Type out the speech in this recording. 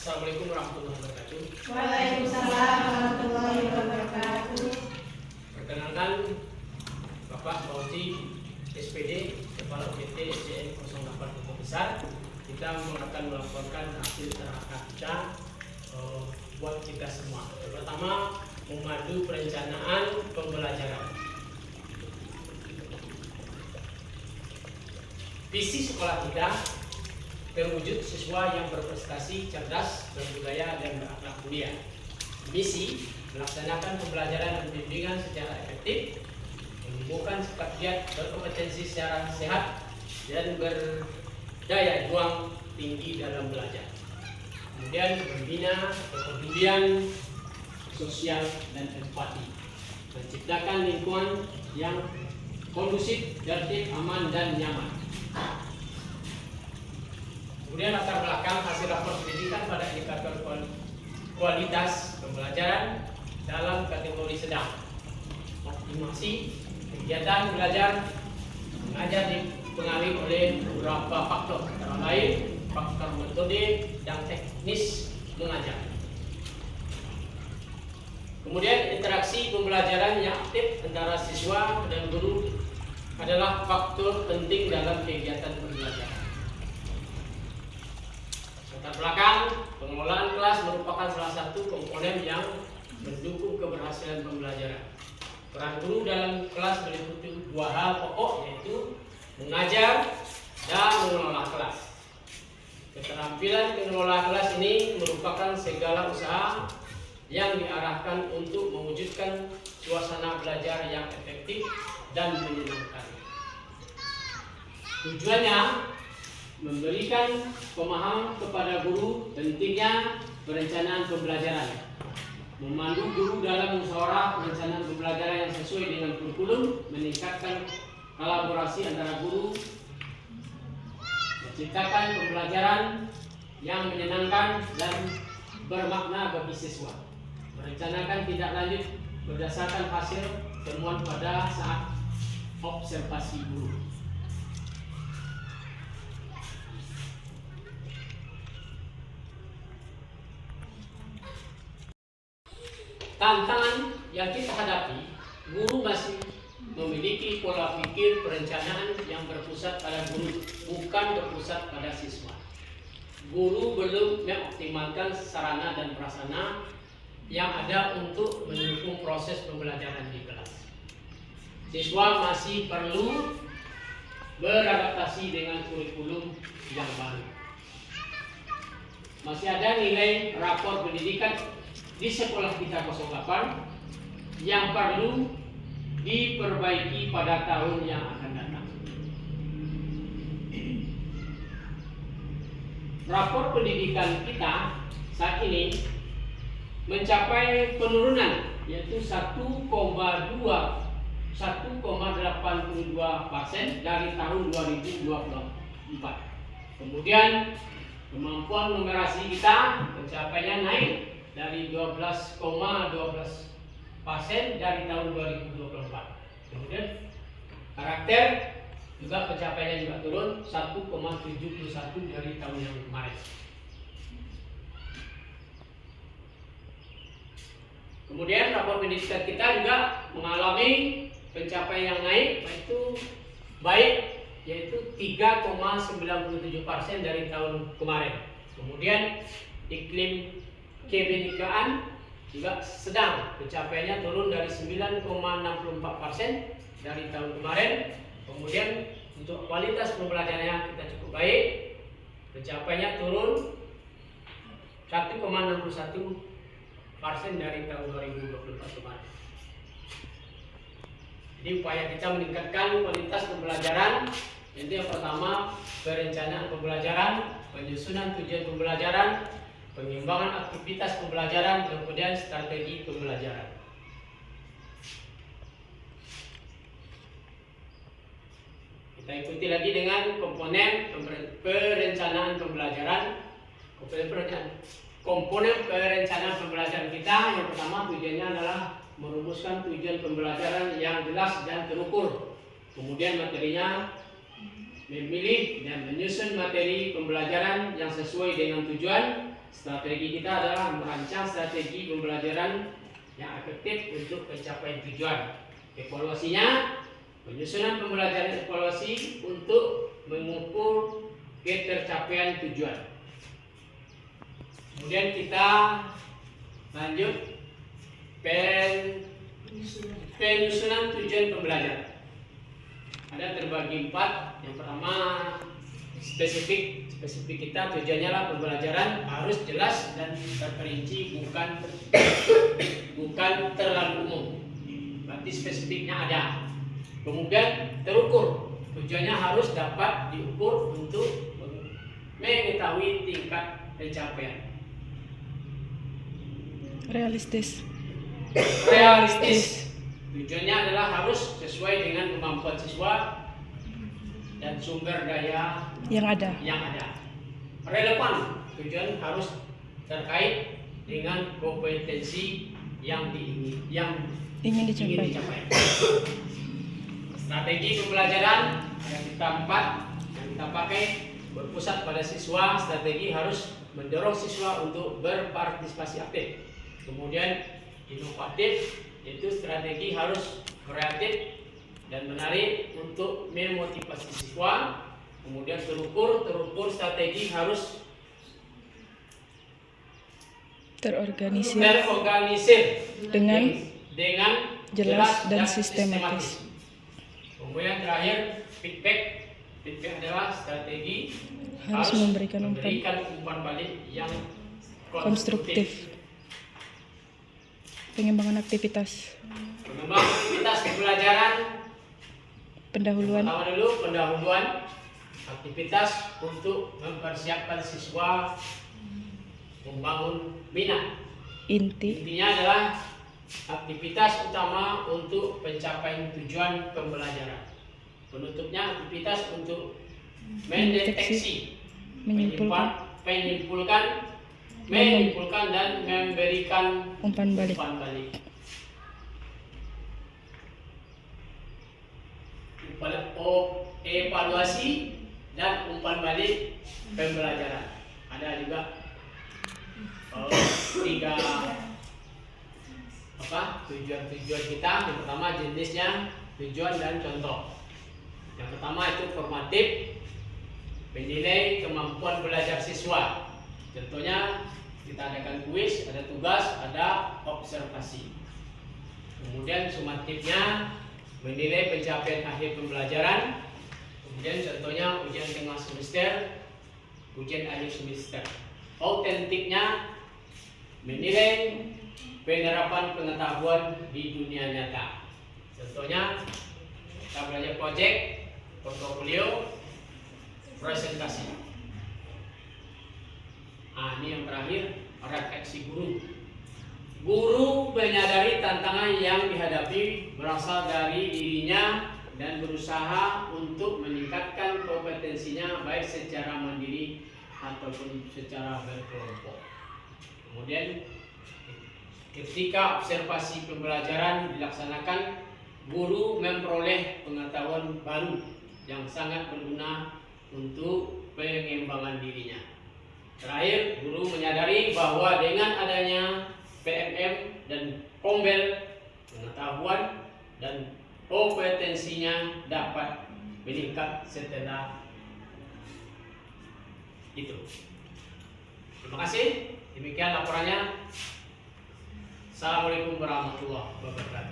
Assalamualaikum warahmatullahi wabarakatuh. Waalaikumsalam warahmatullahi wabarakatuh. Perkenalkan, Bapak Fauzi, SPD, Kepala UPT SDN 08 Kota Besar. Kita akan melaporkan hasil terakhir kita buat kita semua. Yang pertama, memandu perencanaan pembelajaran. Visi sekolah kita terwujud siswa yang berprestasi, cerdas, berbudaya, dan berakhlak mulia. Misi melaksanakan pembelajaran dan bimbingan secara efektif, menumbuhkan sifat giat, berkompetensi secara sehat, dan berdaya juang tinggi dalam belajar. Kemudian membina kepedulian sosial dan empati, menciptakan lingkungan yang kondusif, tertib, aman, dan nyaman. Kemudian latar belakang hasil rapor pendidikan pada indikator kualitas pembelajaran dalam kategori sedang. Optimasi kegiatan belajar mengajar dipengaruhi oleh beberapa faktor, antara lain faktor metode dan teknis mengajar. Kemudian interaksi pembelajaran yang aktif antara siswa dan guru adalah faktor penting dalam kegiatan pembelajaran. Latar belakang pengelolaan kelas merupakan salah satu komponen yang mendukung keberhasilan pembelajaran. Peran guru dalam kelas meliputi dua hal pokok, yaitu mengajar dan mengelola kelas. Keterampilan mengelola kelas ini merupakan segala usaha yang diarahkan untuk mewujudkan suasana belajar yang efektif dan menyenangkan. Tujuannya memberikan pemahaman kepada guru pentingnya perencanaan pembelajaran, memandu guru dalam musyawarah perencanaan pembelajaran yang sesuai dengan kurikulum, meningkatkan kolaborasi antara guru, menciptakan pembelajaran yang menyenangkan dan bermakna bagi siswa, merencanakan tindak lanjut berdasarkan hasil temuan pada saat observasi guru. Tantangan yang kita hadapi, guru masih memiliki pola pikir perencanaan yang berpusat pada guru, bukan berpusat pada siswa. Guru belum mengoptimalkan sarana dan prasarana yang ada untuk mendukung proses pembelajaran di kelas. Siswa masih perlu beradaptasi dengan kurikulum yang baru. Masih ada nilai rapor pendidikan di sekolah kita 08 yang perlu diperbaiki pada tahun yang akan datang. Rapor pendidikan kita saat ini mencapai penurunan, yaitu 1,82% dari tahun 2024. Kemudian kemampuan numerasi kita pencapaiannya naik dari 12,12% dari tahun 2024. Kemudian karakter juga pencapaiannya juga turun 1,71 dari tahun yang kemarin. Kemudian rapor pendidikan kita juga mengalami pencapaian yang naik, yaitu 3,97% dari tahun kemarin. Kemudian iklim kebinekaan juga sedang, pencapaiannya turun dari 9,64% dari tahun kemarin. Kemudian untuk kualitas pembelajarannya kita cukup baik, pencapaiannya turun 1,61% dari tahun 2024 kemarin. Jadi upaya kita meningkatkan kualitas pembelajaran, itu yang pertama perencanaan pembelajaran, penyusunan tujuan pembelajaran, pengembangan aktivitas pembelajaran, kemudian strategi pembelajaran. Kita ikuti lagi dengan komponen perencanaan pembelajaran. Komponen perencanaan pembelajaran kita yang pertama tujuannya adalah merumuskan tujuan pembelajaran yang jelas dan terukur. Kemudian materinya memilih dan menyusun materi pembelajaran yang sesuai dengan tujuan. Strategi kita adalah merancang strategi pembelajaran yang efektif untuk pencapaian tujuan. Evaluasinya, penyusunan pembelajaran evaluasi untuk mengukur ketercapaian tujuan. Kemudian kita lanjut penyusunan tujuan pembelajaran. Ada terbagi 4. Yang pertama spesifik kita tujuannya lah pembelajaran harus jelas dan terperinci, bukan terlalu umum. Berarti spesifiknya ada. Kemudian terukur, tujuannya harus dapat diukur untuk mengetahui tingkat pencapaian. Realistis. Tujuannya adalah harus sesuai dengan kemampuan siswa dan sumber daya yang ada. Relevan, tujuan harus terkait dengan kompetensi yang ingin dicapai. Strategi pembelajaran ada kita 4 yang kita pakai berpusat pada siswa. Strategi harus mendorong siswa untuk berpartisipasi aktif. Kemudian inovatif, yaitu strategi harus kreatif dan menarik untuk memotivasi siswa. Kemudian terukur strategi harus terorganisir dengan jelas dan sistematis. Kemudian terakhir feedback adalah strategi harus memberikan umpan balik yang konstruktif. Pengembangan aktivitas pembelajaran. Pendahuluan aktivitas untuk mempersiapkan siswa membangun minat. Intinya adalah aktivitas utama untuk pencapaian tujuan pembelajaran. Penutupnya aktivitas untuk mendeteksi, menyimpulkan dan memberikan umpan balik. Evaluasi dan umpan balik pembelajaran. Ada juga 3 tujuan kita. Yang pertama jenisnya, tujuan dan contoh. Yang pertama itu formatif, menilai kemampuan belajar siswa. Contohnya kita adakan kuis, ada tugas, ada observasi. Kemudian sumatifnya, menilai pencapaian akhir pembelajaran. Kemudian contohnya ujian tengah semester, ujian akhir semester. Autentiknya, menilai penerapan pengetahuan di dunia nyata. Contohnya kita belajar proyek, portofolio, presentasi. Ini yang terakhir, refleksi guru. Guru menyadari tantangan yang dihadapi berasal dari dirinya dan berusaha untuk meningkatkan kompetensinya baik secara mandiri ataupun secara berkelompok. Kemudian ketika observasi pembelajaran dilaksanakan, guru memperoleh pengetahuan baru yang sangat berguna untuk pengembangan dirinya. Terakhir, guru menyadari bahwa dengan adanya PMM dan Kombel, pengetahuan dan kompetensinya dapat meningkat setelah itu. Terima kasih. Demikian laporannya. Assalamualaikum warahmatullahi wabarakatuh.